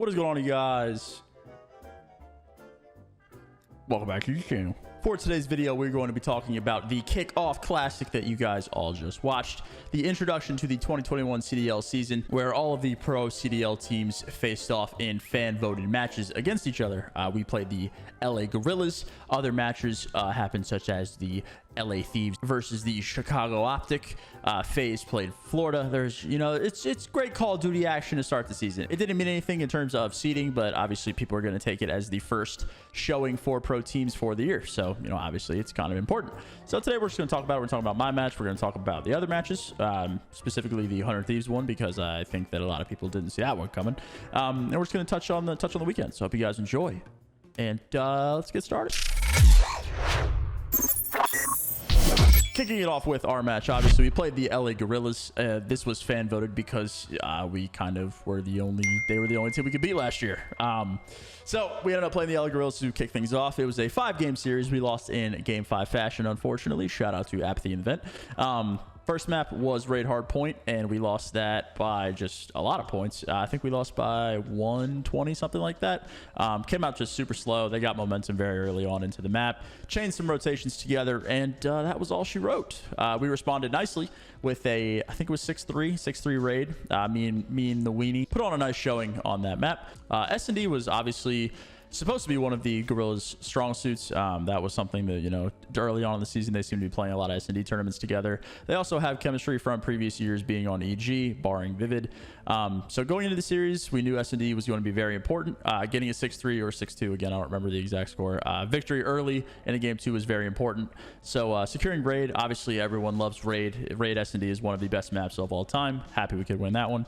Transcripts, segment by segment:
What is going on, you guys? Welcome back to the channel. For today's video, we're going to be talking about the Kickoff Classic that you guys all just watched. The introduction to the 2021 CDL season, where all of the pro CDL teams faced off in fan-voted matches against each other. We played the LA Gorillas. Other matches happened, such as the LA Thieves versus the Chicago OpTic. FaZe played Florida. There's, it's great Call of Duty action to start the season. It didn't mean anything in terms of seeding, but obviously people are going to take it as the first showing for pro teams for the year. So, obviously it's kind of important. So today we're just going to talk about it. We're talking about my match. We're going to talk about the other matches, specifically the 100 Thieves one, because I think that a lot of people didn't see that one coming. And we're just going to touch on the weekend. So I hope you guys enjoy. And let's get started. Kicking it off with our match, obviously we played the LA Gorillas. This was fan voted because we kind of were they were the only team we could beat last year. So we ended up playing the LA Gorillas to kick things off. It was a 5-game series. We lost in game 5 fashion, unfortunately. Shout out to Apathy in the Vent. First map was Raid Hardpoint, and we lost that by just a lot of points. I think we lost by 120, something like that. Came out just super slow. They got momentum very early on into the map, chained some rotations together, and that was all she wrote. We responded nicely with I think it was 6-3 raid. Me and the Weenie put on a nice showing on that map. S&D was obviously supposed to be one of the Gorillas' strong suits. That was something that, early on in the season, they seem to be playing a lot of S&D tournaments together. They also have chemistry from previous years being on EG, barring Vivid. So going into the series, we knew S&D was going to be very important. Getting a 6-3 or 6-2, again, I don't remember the exact score. Victory early in a game 2 was very important. So securing Raid, obviously everyone loves Raid. Raid S&D is one of the best maps of all time. Happy we could win that one.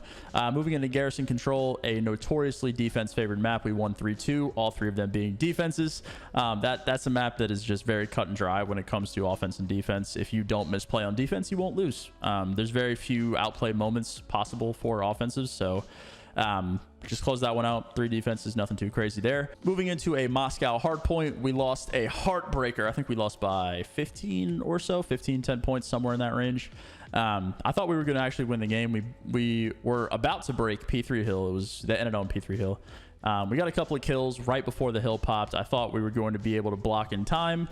Moving into Garrison Control, a notoriously defense-favored map. We won 3-2, all 3 of them being defenses. That's a map that is just very cut and dry when it comes to offense and defense. If you don't misplay on defense, you won't lose. There's very few outplay moments possible for offensive, so just close that one out. 3 defenses, nothing too crazy there. Moving into a Moscow Hardpoint, we lost a heartbreaker. I think we lost by 15 or so, 10 points, somewhere in that range. I thought we were going to actually win the game. We were about to break P3 Hill. They ended on P3 Hill. We got a couple of kills right before the hill popped. I thought we were going to be able to block in time.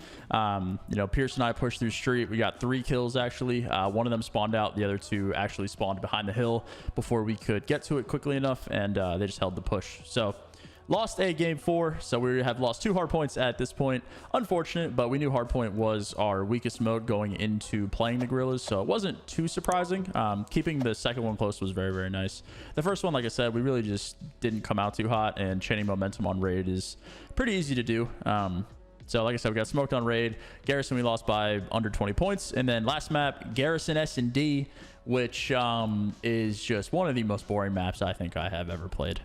Pierce and I pushed through street. We got 3 kills, actually. One of them spawned out. The other 2 actually spawned behind the hill before we could get to it quickly enough, and they just held the push. So lost a game 4, so we have lost 2 hard points at this point. Unfortunate, but we knew hardpoint was our weakest mode going into playing the Gorillas, so it wasn't too surprising. Keeping the second one close was very, very nice. The first one, like I said, we really just didn't come out too hot, and chaining momentum on Raid is pretty easy to do. So like I said, we got smoked on Raid. Garrison, we lost by under 20 points. And then last map, Garrison S&D, which is just one of the most boring maps I think I have ever played.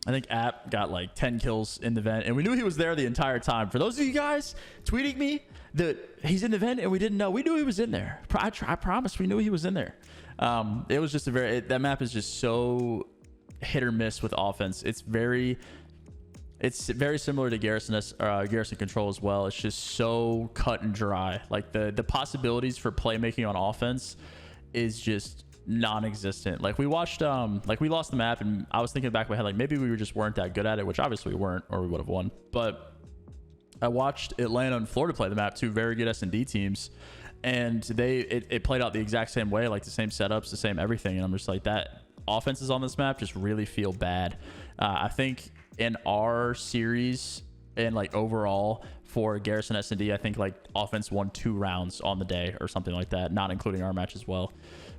I think App got like 10 kills in the vent, and we knew he was there the entire time. For those of you guys tweeting me that he's in the vent and we didn't know, we knew he was in there. I promise we knew he was in there. It was just that map is just so hit or miss with offense. It's very similar to Garrison Control as well. It's just so cut and dry. Like the possibilities for playmaking on offense is just non-existent. Like we watched we lost the map, and I was thinking back in my head, like maybe we just weren't that good at it, which obviously we weren't, or we would have won. But I watched Atlanta and Florida play the map, 2 very good S&D teams, and it played out the exact same way, like the same setups, the same everything, and I'm just like, that offenses on this map just really feel bad. I think in our series and like overall for Garrison S&D, I think like offense won 2 rounds on the day or something like that, not including our match as well.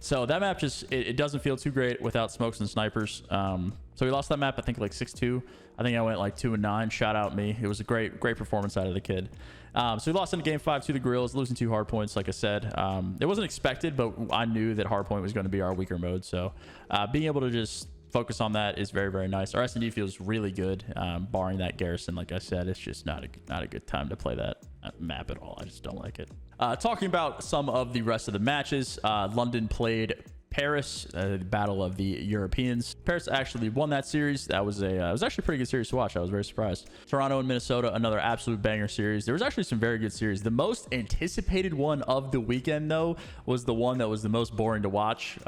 So that map just, it doesn't feel too great without smokes and snipers. So we lost that map, I think like 6-2. I think I went like 2-9. Shout out me. It was a great performance out of the kid. So we lost in game 5 to the Gorillas, losing 2 hard points, like I said. It wasn't expected, but I knew that hardpoint was going to be our weaker mode. So being able to just focus on that is very, very nice. Our S&D feels really good, barring that Garrison. Like I said, it's just not a good time to play that map at all. I just don't like it. Talking about some of the rest of the matches, London played Paris, the Battle of the Europeans. Paris actually won that series. That was it was actually a pretty good series to watch. I was very surprised. Toronto and Minnesota, another absolute banger series. There was actually some very good series. The most anticipated one of the weekend, though, was the one that was the most boring to watch.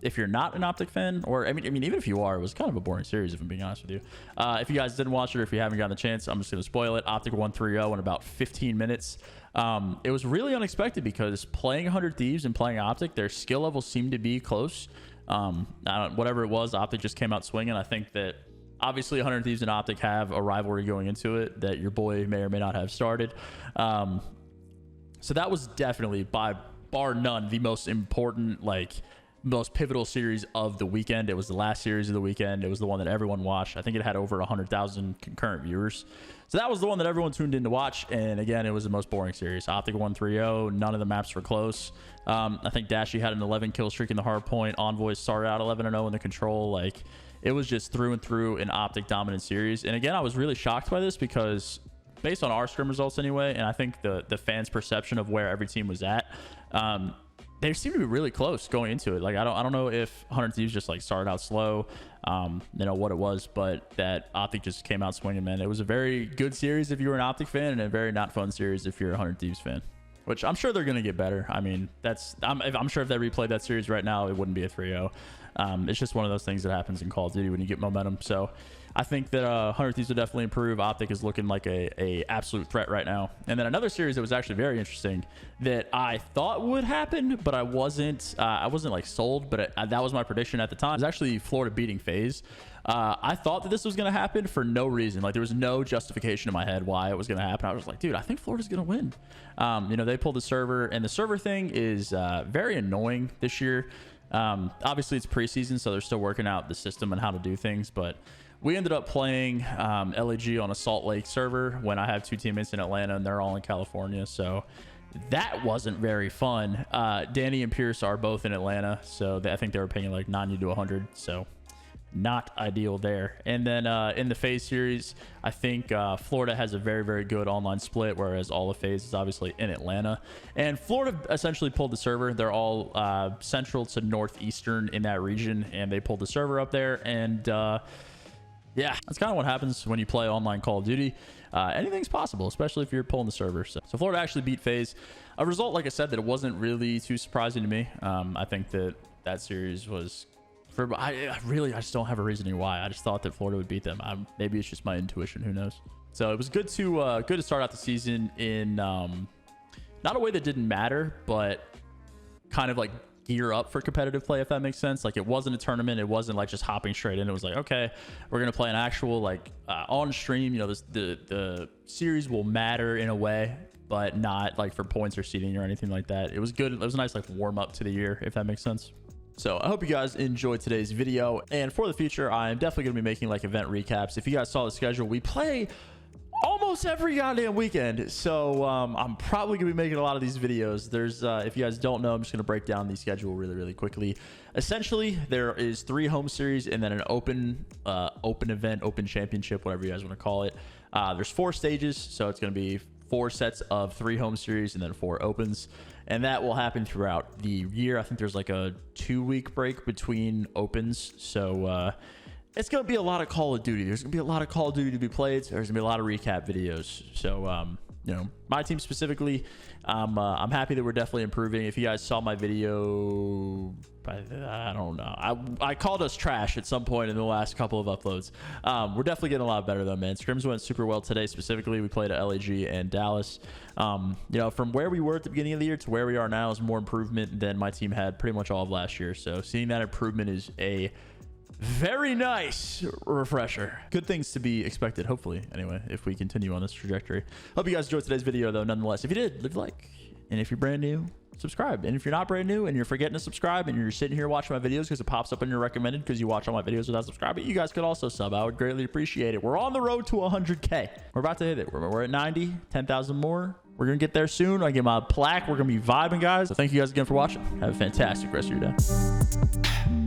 If you're not an OpTic fan, or I mean, even if you are, it was kind of a boring series, if I'm being honest with you. If you guys didn't watch it, or if you haven't gotten the chance, I'm just going to spoil it. OpTic won 3-0 in about 15 minutes. It was really unexpected because playing 100 Thieves and playing OpTic, their skill levels seemed to be close. Whatever it was, OpTic just came out swinging. I think that obviously 100 Thieves and OpTic have a rivalry going into it that your boy may or may not have started. So that was definitely, by bar none, the most important, most pivotal series of the weekend. It was the last series of the weekend. It was the one that everyone watched. I think it had over 100,000 concurrent viewers. So that was the one that everyone tuned in to watch. And again, it was the most boring series. OpTic won 3-0. None of the maps were close. I think Dashy had an 11 kill streak in the hard point. Envoy started out 11-0 in the control. It was just through and through an OpTic dominant series. And again, I was really shocked by this because based on our scrim results anyway, and I think the fans' perception of where every team was at, they seem to be really close going into it. I don't know if 100 Thieves just started out slow, what it was, but that OpTic just came out swinging, man. It was a very good series if you were an OpTic fan, and a very not fun series if you're a 100 Thieves fan. Which I'm sure they're going to get better. I mean, I'm sure if they replayed that series right now, it wouldn't be a 3-0. It's just one of those things that happens in Call of Duty when you get momentum. So I think that 100 Thieves will definitely improve. OpTic is looking like a absolute threat right now. And then another series that was actually very interesting that I thought would happen, but I wasn't sold, but that was my prediction at the time. It was actually Florida beating FaZe. I thought that this was going to happen for no reason. There was no justification in my head why it was going to happen. I was like, dude, I think Florida's going to win. They pulled the server, and the server thing is very annoying this year. Obviously, it's preseason, so they're still working out the system and how to do things, but we ended up playing LAG on a Salt Lake server when I have two teammates in Atlanta, and they're all in California, so that wasn't very fun. Danny and Pierce are both in Atlanta, so I think they were paying 90 to 100, so not ideal there. And then in the FaZe series, I think Florida has a very, very good online split, whereas all of FaZe is obviously in Atlanta. And Florida essentially pulled the server. They're all central to northeastern in that region, and they pulled the server up there. And yeah, that's kind of what happens when you play online Call of Duty. Anything's possible, especially if you're pulling the server. So Florida actually beat FaZe. A result, like I said, that it wasn't really too surprising to me. I think that series was... I just don't have a reasoning why. I just thought that Florida would beat them. Maybe it's just my intuition. Who knows? So it was good to start out the season in not a way that didn't matter, but kind of gear up for competitive play, if that makes sense. It wasn't a tournament. It wasn't just hopping straight in. It was okay, we're gonna play an actual on stream. The series will matter in a way, but not for points or seeding or anything like that. It was good. It was a nice warm up to the year, if that makes sense. So I hope you guys enjoyed today's video, and for the future, I am definitely going to be making event recaps. If you guys saw the schedule, we play almost every goddamn weekend, so I'm probably going to be making a lot of these videos. There's if you guys don't know, I'm just going to break down the schedule really quickly. Essentially, there is 3 home series and then an open event, open championship, whatever you guys want to call it. There's 4 stages, so it's going to be 4 sets of 3 home series and then 4 opens, and that will happen throughout the year. I think there's a 2-week break between opens, so it's gonna be a lot of Call of Duty. There's gonna be a lot of Call of Duty to be played. So there's gonna be a lot of recap videos. So my team specifically, I'm happy that we're definitely improving. If you guys saw my video, I don't know, I called us trash at some point in the last couple of uploads. We're definitely getting a lot better though, man. Scrims went super well today. Specifically, we played at LAG and Dallas. From where we were at the beginning of the year to where we are now is more improvement than my team had pretty much all of last year. So seeing that improvement is a very nice refresher. Good things to be expected, hopefully, anyway, if we continue on this trajectory. Hope you guys enjoyed today's video, though, nonetheless. If you did, leave a like. And if you're brand new, subscribe. And if you're not brand new and you're forgetting to subscribe and you're sitting here watching my videos because it pops up in your recommended because you watch all my videos without subscribing, you guys could also sub. I would greatly appreciate it. We're on the road to 100K. We're about to hit it. We're at 90, 10,000 more. We're going to get there soon. I get my plaque. We're going to be vibing, guys. So thank you guys again for watching. Have a fantastic rest of your day.